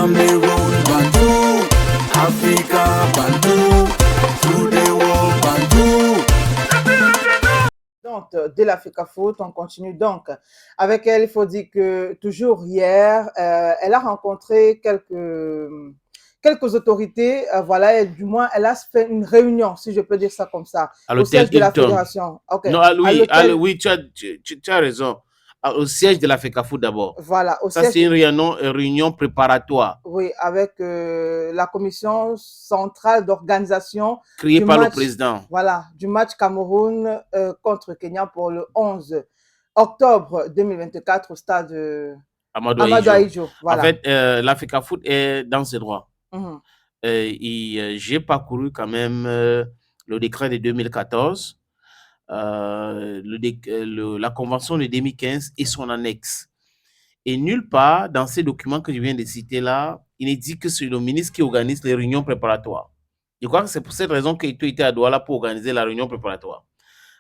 Cameroun, Bantou, Africa, Bantou, through the world, Bantou. Donc, de l'Africa Foot, on continue donc. Avec elle, il faut dire que toujours hier, elle a rencontré quelques autorités, voilà, et du moins, elle a fait une réunion, si je peux dire ça comme ça, À au l'hôtel siège de la Hilton. fédération. Ok, Non, à l'hôtel, oui, tu as raison. Au siège de la FECAFO d'abord. voilà, au Ça, c'est siège, une réunion préparatoire oui, avec la commission centrale d'organisation créée du par le match, président voilà, du match Cameroun contre Kenya pour le 11 octobre 2024 au stade Amadou Amadou Ahidjo. Ahidjo, En voilà. fait, la FECAFOOT est dans ses droits. Mhm. J'ai parcouru quand même le décret de 2014, la convention de 2015 et son annexe. Et nulle part dans ces documents que je viens de citer là, il est dit que c'est le ministre qui organise les réunions préparatoires. Je crois que c'est pour cette raison qu'Ito était à Douala pour organiser la réunion préparatoire.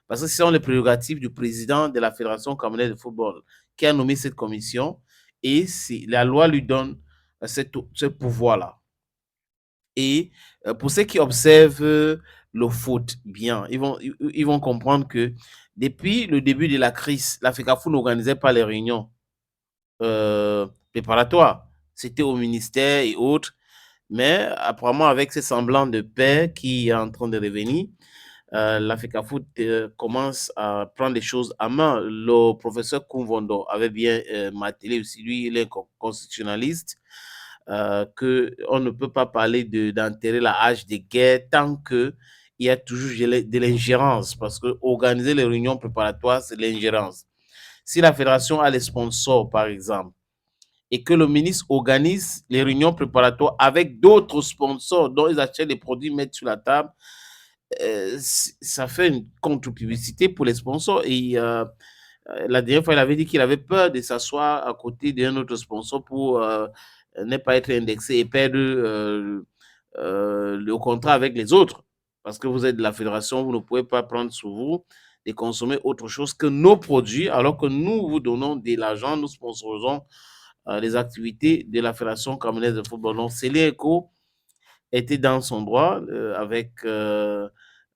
Parce que ce sont les prérogatives du président de la Fédération camerounaise de football qui a nommé cette commission et la loi lui donne ce pouvoir-là. Et pour ceux qui observent le foot bien, ils vont comprendre que depuis le début de la crise, la FECAFOOT n'organisait pas les réunions préparatoires. C'était au ministère et autres. Mais apparemment, avec ces semblants de paix qui est en train de revenir, la FECAFOOT commence à prendre des choses à main. Le professeur Koumvondo avait bien martelé aussi, lui, il est constitutionnaliste, qu'on ne peut pas parler d'enterrer la hache des guerres tant qu'il y a toujours de l'ingérence, parce que organiser les réunions préparatoires, c'est l'ingérence. Si la fédération a les sponsors, par exemple, et que le ministre organise les réunions préparatoires avec d'autres sponsors dont ils achètent les produits, mettent sur la table, ça fait une contre-publicité pour les sponsors. Et la dernière fois, il avait dit qu'il avait peur de s'asseoir à côté d'un autre sponsor pour ne pas être indexé et perdre le contrat avec les autres. Parce que vous êtes de la fédération, vous ne pouvez pas prendre sur vous de consommer autre chose que nos produits, alors que nous vous donnons de l'argent, nous sponsorisons les activités de la Fédération camerounaise de football. Donc, Céline Eco était dans son droit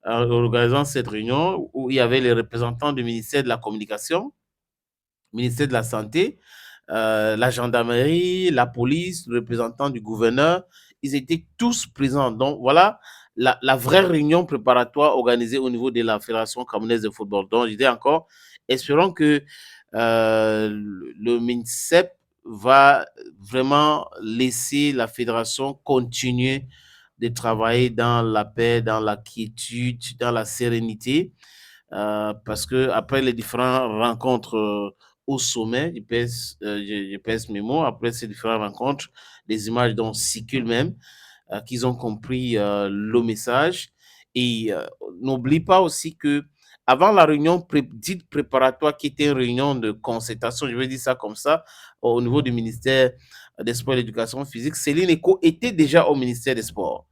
en organisant cette réunion où il y avait les représentants du ministère de la Communication, ministère de la Santé, la gendarmerie, la police, le représentant du gouverneur. Ils étaient tous présents. Donc, voilà la vraie réunion préparatoire organisée au niveau de la Fédération camerounaise de football. Donc, je dis encore, espérons que le MINSEP va vraiment laisser la fédération continuer de travailler dans la paix, dans la quiétude, dans la sérénité, parce que après les différentes rencontres au sommet, je pèse mes mots, après ces différentes rencontres, les images dont circulent même, qu'ils ont compris le message. Et n'oublie pas aussi que avant la réunion dite préparatoire, qui était une réunion de concertation, je vais dire ça comme ça, au niveau du ministère des Sports et de l'Éducation physique, Céline Eco était déjà au ministère des Sports.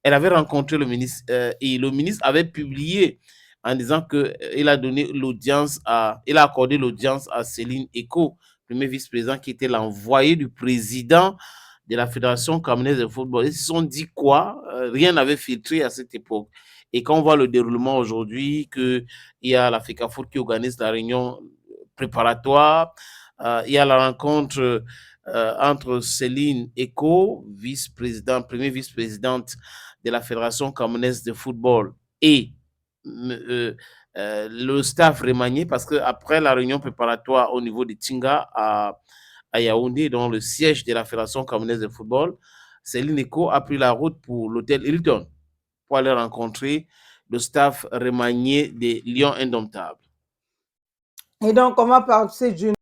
Elle avait rencontré le ministre et le ministre avait publié en disant qu'il a donné l'audience il a accordé l'audience à Céline Eco, premier vice-président qui était l'envoyé du président de la Fédération camerounaise de football. Ils se sont dit quoi? Rien n'avait filtré à cette époque. Et quand on voit le déroulement aujourd'hui, qu'il y a la FECAFOOT qui organise la réunion préparatoire, il y a la rencontre entre Céline Eco, premier vice-présidente de la Fédération camerounaise de football, et le staff remanié, parce qu'après la réunion préparatoire au niveau de Tinga à Yaoundé, dans le siège de la Fédération camerounaise de football, Céline Eco a pris la route pour l'hôtel Hilton pour aller rencontrer le staff remanié des Lions Indomptables. Et donc, on va passer d'une